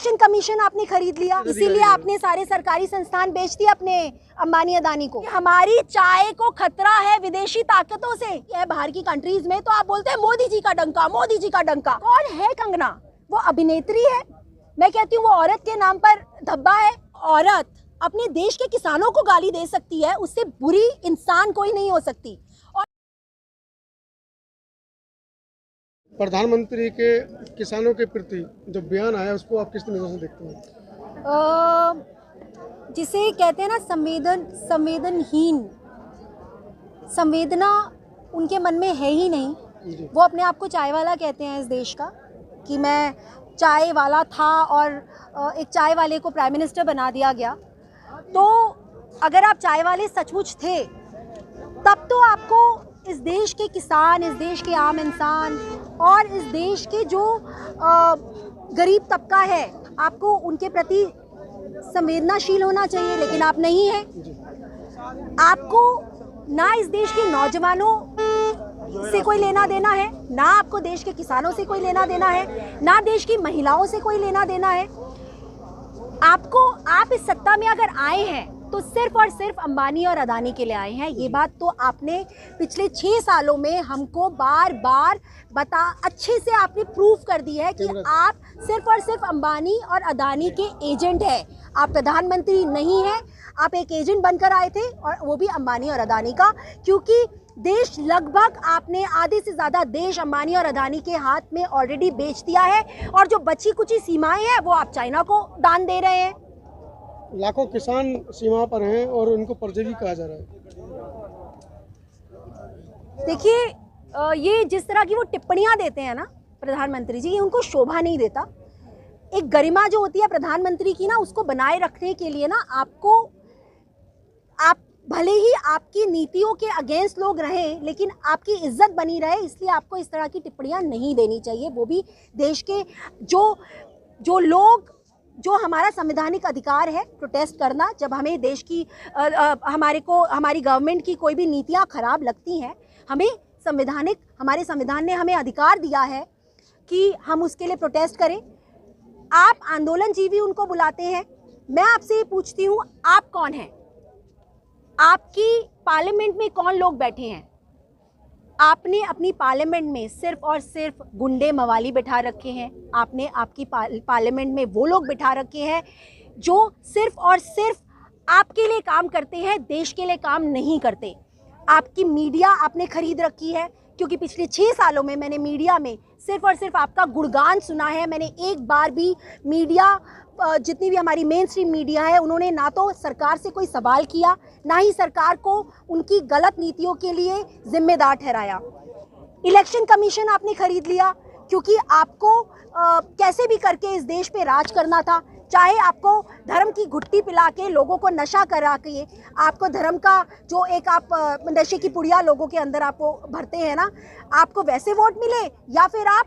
Election commission आपने खरीद लिया, इसीलिए आपने सारे सरकारी संस्थान बेच दिए अपने अंबानी अदानी को। हमारी चाय को खतरा है विदेशी ताकतों से, ये बाहर की कंट्रीज में, तो आप बोलते हैं मोदी जी का डंका, मोदी जी का डंका। कौन है कंगना? वो अभिनेत्री है? मैं कहती हूँ वो औरत के नाम पर धब्बा है। औरत अपने देश के किसानों को गाली दे सकती है, उससे बुरी इंसान कोई नहीं हो सकती। प्रधानमंत्री के किसानों के प्रति जो बयान आया उसको आप किस नजर से देखते हैं? जिसे कहते हैं ना संवेदनहीन, संवेदना उनके मन में है ही नहीं। वो अपने आप को चाय वाला कहते हैं इस देश का, कि मैं चाय वाला था और एक चाय वाले को प्राइम मिनिस्टर बना दिया गया। तो अगर आप चाय वाले सचमुच थे तब तो आपको इस देश के किसान, इस देश के आम इंसान और इस देश के जो गरीब तबका है, आपको उनके प्रति संवेदनाशील होना चाहिए, लेकिन आप नहीं हैं। आपको ना इस देश के नौजवानों से कोई लेना देना है, ना आपको देश के किसानों से कोई लेना देना है, ना देश की महिलाओं से कोई लेना देना है। आप इस सत्ता में अगर आए हैं तो सिर्फ और सिर्फ अंबानी और अदानी के लिए आए हैं। ये बात तो आपने पिछले 6 सालों में हमको बार बार अच्छे से आपने प्रूफ कर दी है कि आप सिर्फ और सिर्फ अंबानी और अदानी के एजेंट हैं। आप प्रधानमंत्री नहीं हैं, आप एक एजेंट बनकर आए थे, और वो भी अंबानी और अदानी का, क्योंकि देश लगभग आपने आधे से ज़्यादा देश अंबानी और अदानी के हाथ में ऑलरेडी बेच दिया है, और जो बची कुची सीमाएं हैं वो आप चाइना को दान दे रहे हैं। लाखों किसान सीमा पर हैं और उनको परजीवी कहा जा रहा है। देखिए, ये जिस तरह की वो टिप्पणियां देते हैं ना प्रधानमंत्री जी, ये उनको शोभा नहीं देता। एक गरिमा जो होती है प्रधानमंत्री की ना, उसको बनाए रखने के लिए ना आप भले ही आपकी नीतियों के अगेंस्ट लोग रहें, लेकिन आपकी इज्जत बनी रहे, इसलिए आपको इस तरह की टिप्पणियां नहीं देनी चाहिए। वो भी देश के जो लोग, जो हमारा संवैधानिक अधिकार है प्रोटेस्ट करना, जब हमें देश की हमारी गवर्नमेंट की कोई भी नीतियां खराब लगती हैं, हमारे संविधान ने हमें अधिकार दिया है कि हम उसके लिए प्रोटेस्ट करें। आप आंदोलनजीवी उनको बुलाते हैं। मैं आपसे ये पूछती हूँ, आप कौन हैं? आपकी पार्लियामेंट में कौन लोग बैठे हैं? आपने अपनी पार्लियामेंट में सिर्फ और सिर्फ गुंडे मवाली बिठा रखे हैं। आपने आपकी पार्लियामेंट में वो लोग बिठा रखे हैं जो सिर्फ और सिर्फ आपके लिए काम करते हैं, देश के लिए काम नहीं करते। आपकी मीडिया आपने खरीद रखी है, क्योंकि पिछले 6 सालों में मैंने मीडिया में सिर्फ और सिर्फ आपका गुणगान सुना है। मैंने एक बार भी मीडिया, जितनी भी हमारी मेन स्ट्रीम मीडिया है, उन्होंने ना तो सरकार से कोई सवाल किया, ना ही सरकार को उनकी गलत नीतियों के लिए जिम्मेदार ठहराया। इलेक्शन कमीशन आपने खरीद लिया, क्योंकि आपको कैसे भी करके इस देश पे राज करना था। चाहे आपको धर्म की घुट्टी पिला के, लोगों को नशा करा के, आपको धर्म का जो एक आप नशे की पुड़िया लोगों के अंदर आपको भरते हैं ना, आपको वैसे वोट मिले, या फिर आप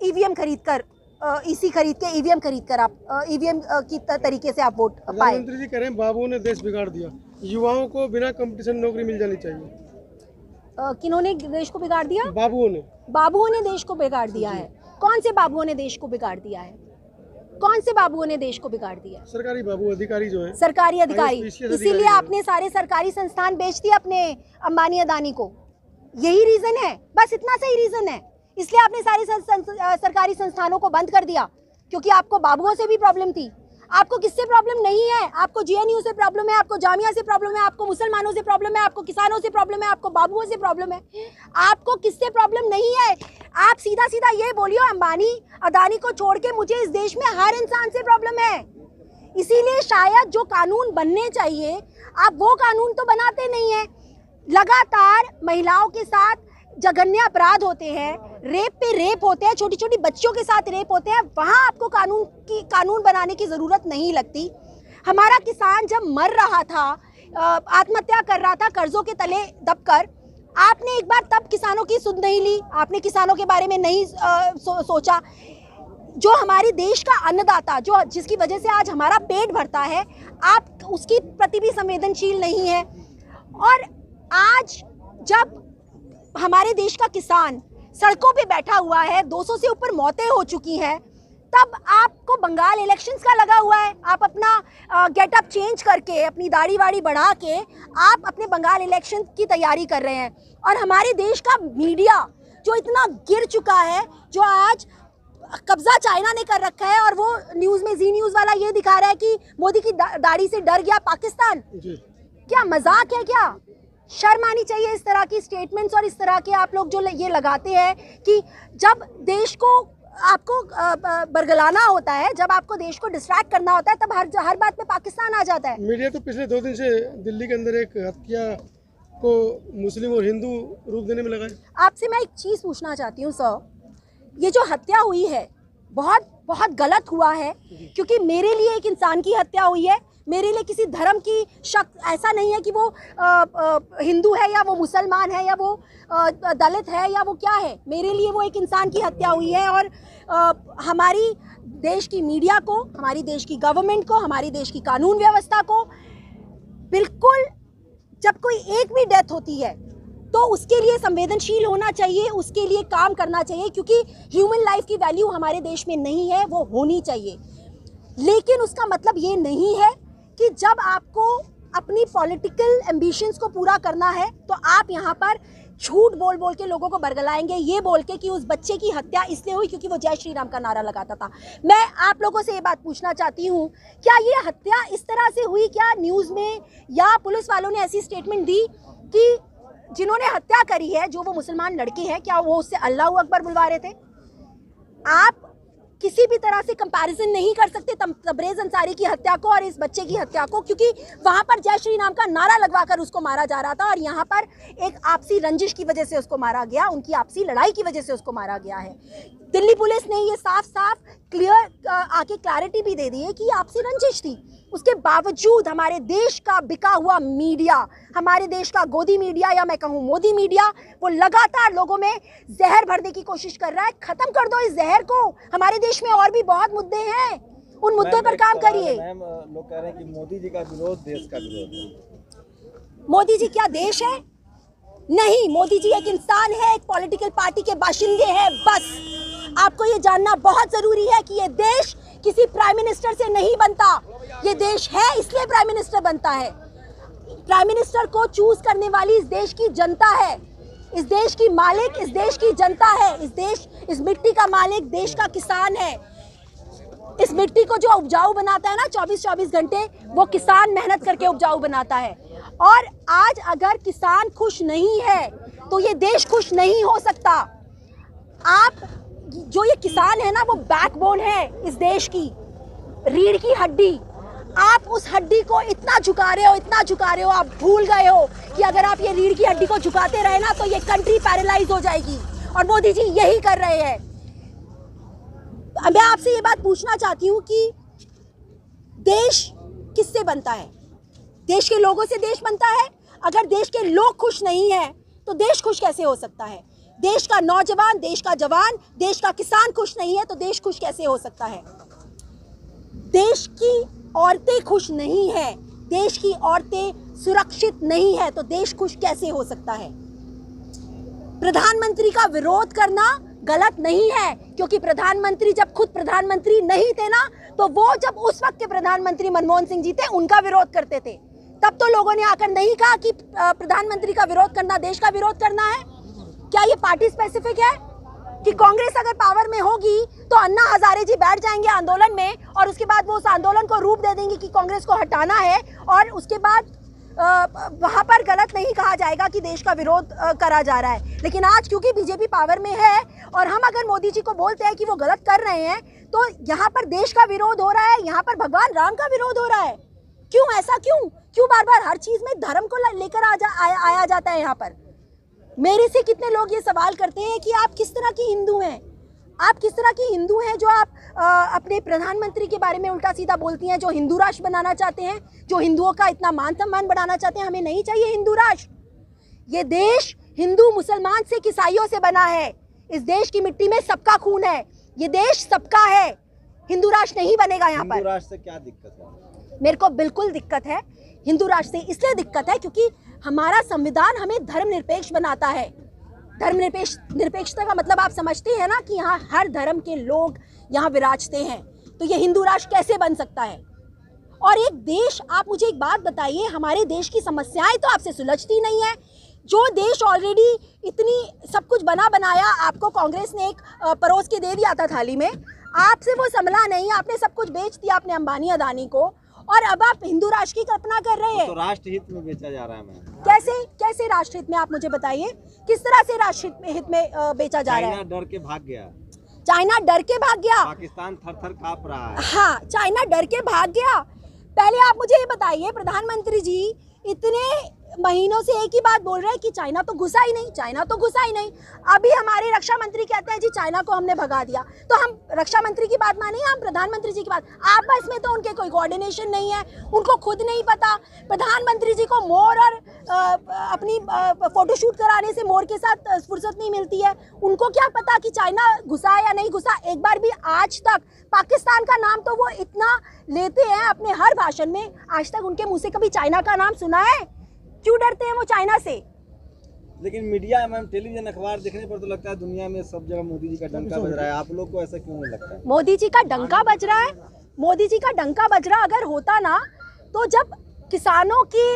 ईवीएम खरीद कर ईवीएम खरीद कर आप ईवीएम की तरीके से आप वोट पाए। प्रधानमंत्री जी कह रहे हैं बाबू ने देश बिगाड़ दिया, युवाओं को बिना कंपटीशन नौकरी मिल जानी चाहिए। किन्होंने देश को बिगाड़ दिया? बाबुओं ने देश को बिगाड़ दिया है। कौन से बाबुओं ने देश को बिगाड़ दिया है? कौन से बाबुओं ने देश को बिगाड़ दिया? सरकारी बाबू, अधिकारी जो है, सरकारी अधिकारी। इसीलिए आपने सारे सरकारी संस्थान बेच दिए अपने अंबानी अदानी को। यही रीजन है, बस इतना सही रीजन है। इसलिए आपने सारे सरकारी संस्थानों को बंद कर दिया, क्योंकि आपको बाबुओं से भी प्रॉब्लम थी। आपको किससे प्रॉब्लम नहीं है? आपको जेएनयू से प्रॉब्लम है, आपको जामिया से प्रॉब्लम है, आपको मुसलमानों से प्रॉब्लम है, आपको किसानों से प्रॉब्लम है, आपको बाबुओं से प्रॉब्लम है। आपको किससे प्रॉब्लम नहीं है? आप सीधा सीधा ये बोलिए, अंबानी अदानी को छोड़ के मुझे इस देश में हर इंसान से प्रॉब्लम है। इसीलिए शायद जो कानून बनने चाहिए, आप वो कानून तो बनाते नहीं है। लगातार महिलाओं के साथ जघन्य अपराध होते हैं, रेप पे रेप होते हैं, छोटी छोटी बच्चियों के साथ रेप होते हैं, वहाँ आपको कानून बनाने की ज़रूरत नहीं लगती। हमारा किसान जब मर रहा था, आत्महत्या कर रहा था कर्जों के तले दबकर, आपने एक बार तब किसानों की सुध नहीं ली, आपने किसानों के बारे में नहीं सोचा। जो हमारे देश का अन्नदाता, जिसकी वजह से आज हमारा पेट भरता है, आप उसकी प्रति भी संवेदनशील नहीं है। और आज जब हमारे देश का किसान सड़कों पे बैठा हुआ है, 200 से ऊपर मौतें हो चुकी हैं, तब आपको बंगाल इलेक्शंस का लगा हुआ है। आप अपना गेटअप चेंज करके, अपनी दाढ़ी वाड़ी बढ़ा के आप अपने बंगाल इलेक्शन की तैयारी कर रहे हैं। और हमारे देश का मीडिया जो इतना गिर चुका है, जो आज कब्जा चाइना ने कर रखा है, और वो न्यूज़ में जी न्यूज़ वाला ये दिखा रहा है कि मोदी की दाढ़ी से डर गया पाकिस्तान। क्या मजाक है क्या? शर्म आनी चाहिए इस तरह की स्टेटमेंट्स और इस तरह के आप लोग जो ये लगाते हैं कि जब देश को आपको बरगलाना होता है, जब आपको देश को डिस्ट्रैक्ट करना होता है, तब हर बात में पाकिस्तान आ जाता है। मीडिया तो पिछले 2 दिन से दिल्ली के अंदर एक हत्या को मुस्लिम और हिंदू रूप देने में लगा है। आपसे मैं एक चीज़ पूछना चाहती हूँ सर, ये जो हत्या हुई है बहुत बहुत गलत हुआ है, क्योंकि मेरे लिए एक इंसान की हत्या हुई है। मेरे लिए किसी धर्म की शख्स, ऐसा नहीं है कि वो हिंदू है या वो मुसलमान है या वो दलित है या वो क्या है। मेरे लिए वो एक इंसान की हत्या हुई है। और हमारी देश की मीडिया को, हमारी देश की गवर्नमेंट को, हमारी देश की कानून व्यवस्था को बिल्कुल, जब कोई एक भी डेथ होती है तो उसके लिए संवेदनशील होना चाहिए, उसके लिए काम करना चाहिए, क्योंकि ह्यूमन लाइफ की वैल्यू हमारे देश में नहीं है, वो होनी चाहिए। लेकिन उसका मतलब ये नहीं है कि जब आपको अपनी पॉलिटिकल एम्बिशंस को पूरा करना है तो आप यहाँ पर झूठ बोल बोल के लोगों को बरगलाएंगे, ये बोल के कि उस बच्चे की हत्या इसलिए हुई क्योंकि वो जय श्री राम का नारा लगाता था। मैं आप लोगों से ये बात पूछना चाहती हूँ, क्या ये हत्या इस तरह से हुई? क्या न्यूज़ में या पुलिस वालों ने ऐसी स्टेटमेंट दी कि जिन्होंने हत्या करी है, जो वो मुसलमान लड़के हैं, क्या वो उससे अल्लाह अकबर बुलवा रहे थे? आप किसी भी तरह से कंपैरिजन नहीं कर सकते तबरेज़ अंसारी की हत्या को और इस बच्चे की हत्या को, क्योंकि वहां पर जय श्री राम का नारा लगवाकर उसको मारा जा रहा था और यहाँ पर एक आपसी रंजिश की वजह से उसको मारा गया, उनकी आपसी लड़ाई की वजह से उसको मारा गया है। दिल्ली पुलिस ने ये साफ साफ क्लियर आके क्लैरिटी भी दे दी है कि आपसी रंजिश थी। उसके बावजूद हमारे देश का बिका हुआ मीडिया, हमारे देश का गोदी मीडिया या मैं कहूँ मोदी मीडिया, वो लगातार लोगों में जहर भरने की कोशिश कर रहा है। खत्म कर दो इस जहर को। हमारे देश में और भी बहुत मुद्दे हैं, उन मुद्दों पर काम करिए। मैम, लोग कह रहे हैं कि मोदी जी का विरोध देश का विरोध है। मोदी जी क्या देश है? नहीं, मोदी जी एक इंसान है, एक पॉलिटिकल पार्टी के बाशिंदे हैं, बस। आपको ये जानना बहुत जरूरी है कि ये देश किसी प्राइम मिनिस्टर से नहीं बनता। ये देश है इसलिए प्राइम मिनिस्टर बनता है। प्राइम मिनिस्टर को चूज करने वाली इस देश की जनता है। इस देश की मालिक इस देश की जनता है। इस मिट्टी का मालिक देश का किसान है। इस मिट्टी को जो उपजाऊ बनाता है ना 24-24 घंटे, वो किसान मेहनत करके उपजाऊ बनाता है। और आज अगर किसान खुश नहीं है तो ये देश खुश नहीं हो सकता। आप जो ये किसान है ना, वो बैकबोन है इस देश की, रीढ़ की हड्डी। आप उस हड्डी को इतना झुका रहे हो, इतना झुका रहे हो, आप भूल गए हो कि अगर आप ये रीढ़ की हड्डी को झुकाते रहे ना तो ये कंट्री पैरालाइज हो जाएगी। और मोदी जी यही कर रहे हैं। मैं आपसे ये बात पूछना चाहती हूँ कि देश किससे बनता है? देश के लोगों से देश बनता है। अगर देश के लोग खुश नहीं है तो देश खुश कैसे हो सकता है? देश का नौजवान, देश का जवान, देश का किसान खुश नहीं है तो देश खुश कैसे हो सकता है? देश की औरतें खुश नहीं है, देश की औरतें सुरक्षित नहीं है तो देश खुश कैसे हो सकता है? प्रधानमंत्री का विरोध करना गलत नहीं है, क्योंकि प्रधानमंत्री जब खुद प्रधानमंत्री नहीं थे ना, तो वो जब उस वक्त के प्रधानमंत्री मनमोहन सिंह जी थे, उनका विरोध करते थे। तब तो लोगों ने आकर नहीं कहा कि प्रधानमंत्री का विरोध करना देश का विरोध करना है। क्या ये पार्टी स्पेसिफिक है कि कांग्रेस अगर पावर में होगी तो अन्ना हजारे जी बैठ जाएंगे आंदोलन में और उसके बाद वो उस आंदोलन को रूप दे देंगे कि कांग्रेस को हटाना है, और उसके बाद वहां पर गलत नहीं कहा जाएगा कि देश का विरोध करा जा रहा है। लेकिन आज क्योंकि बीजेपी पावर में है और हम अगर मोदी जी को बोलते हैं कि वो गलत कर रहे हैं, तो यहाँ पर देश का विरोध हो रहा है, यहाँ पर भगवान राम का विरोध हो रहा है। क्यों ऐसा? क्यों बार बार हर चीज में धर्म को लेकर आया जाता है? यहाँ पर मेरे से कितने लोग ये सवाल करते हैं कि आप किस तरह की हिंदू हैं? आप किस तरह की हिंदू हैं जो आप अपने प्रधानमंत्री के बारे में उल्टा सीधा बोलती हैं, जो हिंदू राष्ट्र बनाना चाहते हैं, जो हिंदुओं का इतना मान सम्मान बढ़ाना चाहते हैं? हमें नहीं चाहिए हिंदू राष्ट्र। ये देश हिंदू, मुसलमान, सिख, ईसाइयों से बना है। इस देश की मिट्टी में सबका खून है। ये देश सबका है। हिंदू राष्ट्र नहीं बनेगा यहाँ पर। हिंदू राष्ट्र से क्या दिक्कत है? मेरे को बिल्कुल दिक्कत है हिंदू राष्ट्र से। इसलिए दिक्कत है क्योंकि हमारा संविधान हमें धर्मनिरपेक्ष बनाता है। धर्मनिरपेक्षता का मतलब आप समझते हैं ना कि यहाँ हर धर्म के लोग यहाँ विराजते हैं, तो ये हिंदू राष्ट्र कैसे बन सकता है? और एक देश, आप मुझे एक बात बताइए, हमारे देश की समस्याएं तो आपसे सुलझती नहीं है। जो देश ऑलरेडी इतनी सब कुछ बना बनाया आपको कांग्रेस ने एक परोस के दे दिया था थाली में, आपसे वो संभला नहीं, आपने सब कुछ बेच दिया अपने अंबानी अदानी को, और अब आप हिंदू राष्ट्र की कल्पना कर रहे हैं। तो राष्ट्रहित में बेचा जा रहा है मैम। कैसे राष्ट्रहित में? आप मुझे बताइए किस तरह से राष्ट्रहित में बेचा जा रहा है? चाइना डर के भाग गया, चाइना डर के भाग गया, पाकिस्तान थर-थर कांप रहा है। हाँ, चाइना डर के भाग गया। पहले आप मुझे ये बताइए, प्रधानमंत्री जी इतने महीनों से एक ही बात बोल रहे हैं कि चाइना तो घुसा ही नहीं, चाइना तो घुसा ही नहीं। अभी हमारे रक्षा मंत्री कहते हैं जी चाइना को हमने भगा दिया, तो हम रक्षा मंत्री की बात माने, हम प्रधानमंत्री जी की बात? आपस में तो उनके कोई कोऑर्डिनेशन नहीं है, उनको खुद नहीं पता। प्रधानमंत्री जी को मोर और अपनी फोटोशूट कराने से मोर के साथ फुर्सत नहीं मिलती है। उनको क्या पता कि चाइना घुसा या नहीं घुसा? एक बार भी आज तक पाकिस्तान का नाम तो वो इतना लेते हैं अपने हर भाषण में, आज तक उनके मुंह से कभी चाइना का नाम सुना है? क्यों डरते हैं वो चाइना से? लेकिन मीडिया मैम, टेलीविजन, अखबार देखने पर तो लगता है दुनिया में सब जगह मोदी जी का डंका बज रहा है। आप लोग को ऐसा क्यों नहीं लगता है? मोदी जी का डंका बज रहा है? मोदी जी का डंका बज रहा अगर होता ना, तो जब किसानों की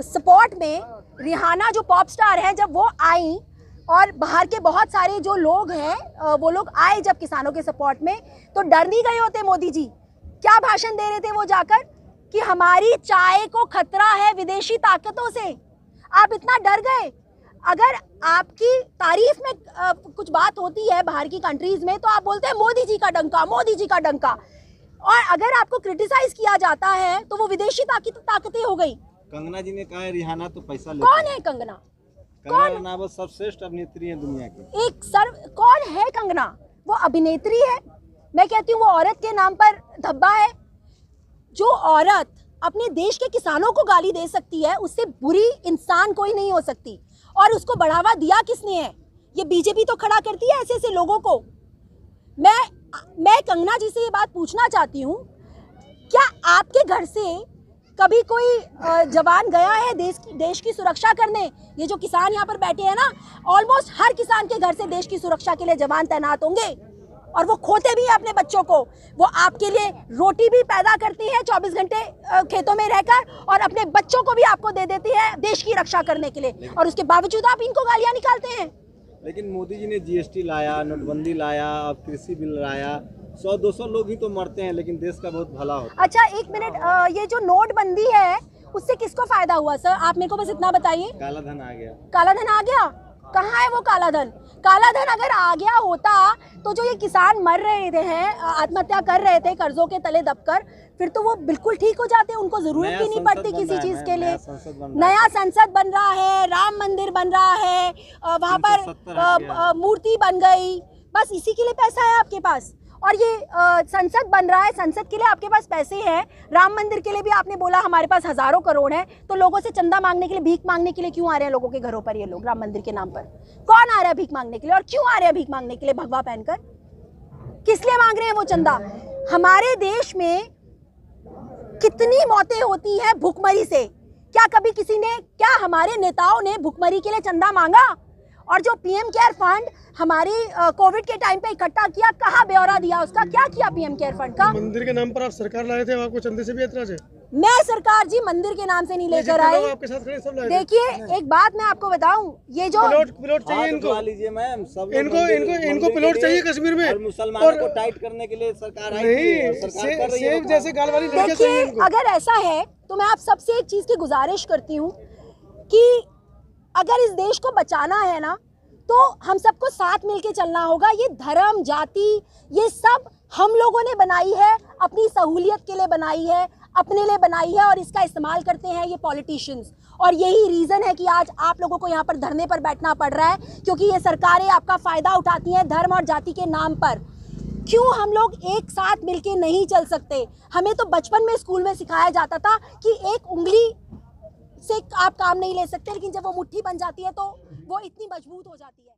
सपोर्ट में रिहाना जो पॉप स्टार है, जब वो आई और बाहर के बहुत सारे जो लोग हैं वो लोग आए जब किसानों के सपोर्ट में, तो डर नहीं गए होते मोदी जी? क्या भाषण दे रहे थे वो जाकर कि हमारी चाय को खतरा है विदेशी ताकतों से? आप इतना डर गए? अगर आपकी तारीफ में कुछ बात होती है बाहर की कंट्रीज में, तो आप बोलते हैं मोदी जी का डंका, मोदी जी का डंका। और अगर आपको क्रिटिसाइज किया जाता है तो वो विदेशी ताकतें हो गई। कंगना जी ने कहा है रिहाना तो पैसा लेती कौन है कंगना? कंगना रनावत सर्वश्रेष्ठ अभिनेत्री है दुनिया की। कौन है कंगना? वो अभिनेत्री है? मैं कहती हूँ वो औरत के नाम पर धब्बा है। जो औरत अपने देश के किसानों को गाली दे सकती है, उससे बुरी इंसान कोई नहीं हो सकती। और उसको बढ़ावा दिया किसने है? ये बीजेपी तो खड़ा करती है ऐसे ऐसे लोगों को। मैं कंगना जी से ये बात पूछना चाहती हूँ, क्या आपके घर से कभी कोई जवान गया है देश की सुरक्षा करने? ये जो किसान यहाँ पर बैठे हैं ना, ऑलमोस्ट हर किसान के घर से देश की सुरक्षा के लिए जवान तैनात होंगे, और वो खोते भी हैं अपने बच्चों को। वो आपके लिए रोटी भी पैदा करती है 24 घंटे खेतों में रहकर, और अपने बच्चों को भी आपको दे देती है देश की रक्षा करने के लिए, और उसके बावजूद आप इनको गालियां निकालते हैं। लेकिन मोदी जी ने जीएसटी लाया, नोटबंदी लाया, अब कृषि बिल लाया, 100-200 लोग ही तो मरते हैं, लेकिन देश का बहुत भला होता है। अच्छा एक मिनट, ये जो नोटबंदी है उससे किसको फायदा हुआ सर? आप मेरे को बस इतना बताइए। काला धन आ गया। काला धन आ गया? कहाँ है वो काला धन? काला धन अगर आ गया होता तो जो ये किसान मर रहे हैं, आत्महत्या कर रहे थे कर्जों के तले दबकर, फिर तो वो बिल्कुल ठीक हो जाते, उनको जरूरत भी नहीं पड़ती किसी चीज के लिए। नया संसद बन रहा है, राम मंदिर बन रहा है, वहाँ पर मूर्ति बन गई, बस इसी के लिए पैसा है आपके पास। और ये संसद बन रहा है, संसद के लिए आपके पास पैसे हैं, राम मंदिर के लिए भी आपने बोला हमारे पास हजारों करोड़ है, तो लोगों से चंदा मांगने के लिए, भीख मांगने के लिए क्यों आ रहे हैं लोगों के घरों पर ये लोग? राम मंदिर के नाम पर कौन आ रहा है भीख मांगने के लिए, और क्यों आ रहे हैं भीख मांगने के लिए भगवा पहनकर? किस लिए मांग रहे हैं वो चंदा? हमारे देश में कितनी मौतें होती हैं भूखमरी से? क्या कभी किसी ने, क्या हमारे नेताओं ने भूखमरी के लिए चंदा मांगा? और जो पीएम केयर फंड हमारी कोविड के टाइम पे इकट्ठा किया, कहाँ ब्यौरा दिया उसका? क्या किया पीएम केयर फंड का? मंदिर के नाम पर आप सरकार लाए थे, आपको चंदे से भी एतराज है? मैं सरकार जी मंदिर के नाम से नहीं लेकर आई। आपके साथ खड़े सब लाए थे। देखिए एक बात मैं आपको बताऊं, ये जो प्लॉट चाहिए इनको, लीजिए मैम, सब इनको प्लॉट चाहिए कश्मीर में, और मुसलमानों को टाइट करने के लिए सरकार आई थी, सरकार कर रही है। सेब जैसे गाल वाली लड़कियां चाहिए देखिए इनको। अगर ऐसा है तो मैं आप सबसे एक चीज की गुजारिश करती हूँ कि अगर इस देश को बचाना है ना, तो हम सबको साथ मिलके चलना होगा। ये धर्म, जाति, ये सब हम लोगों ने बनाई है, अपनी सहूलियत के लिए बनाई है, अपने लिए बनाई है, और इसका इस्तेमाल करते हैं ये पॉलिटिशियंस। और यही रीज़न है कि आज आप लोगों को यहाँ पर धरने पर बैठना पड़ रहा है, क्योंकि ये सरकारें आपका फ़ायदा उठाती हैं धर्म और जाति के नाम पर। क्यों हम लोग एक साथ मिलके नहीं चल सकते? हमें तो बचपन में स्कूल में सिखाया जाता था कि एक उंगली से आप काम नहीं ले सकते, लेकिन जब वो मुट्ठी बन जाती है तो वो इतनी मजबूत हो जाती है।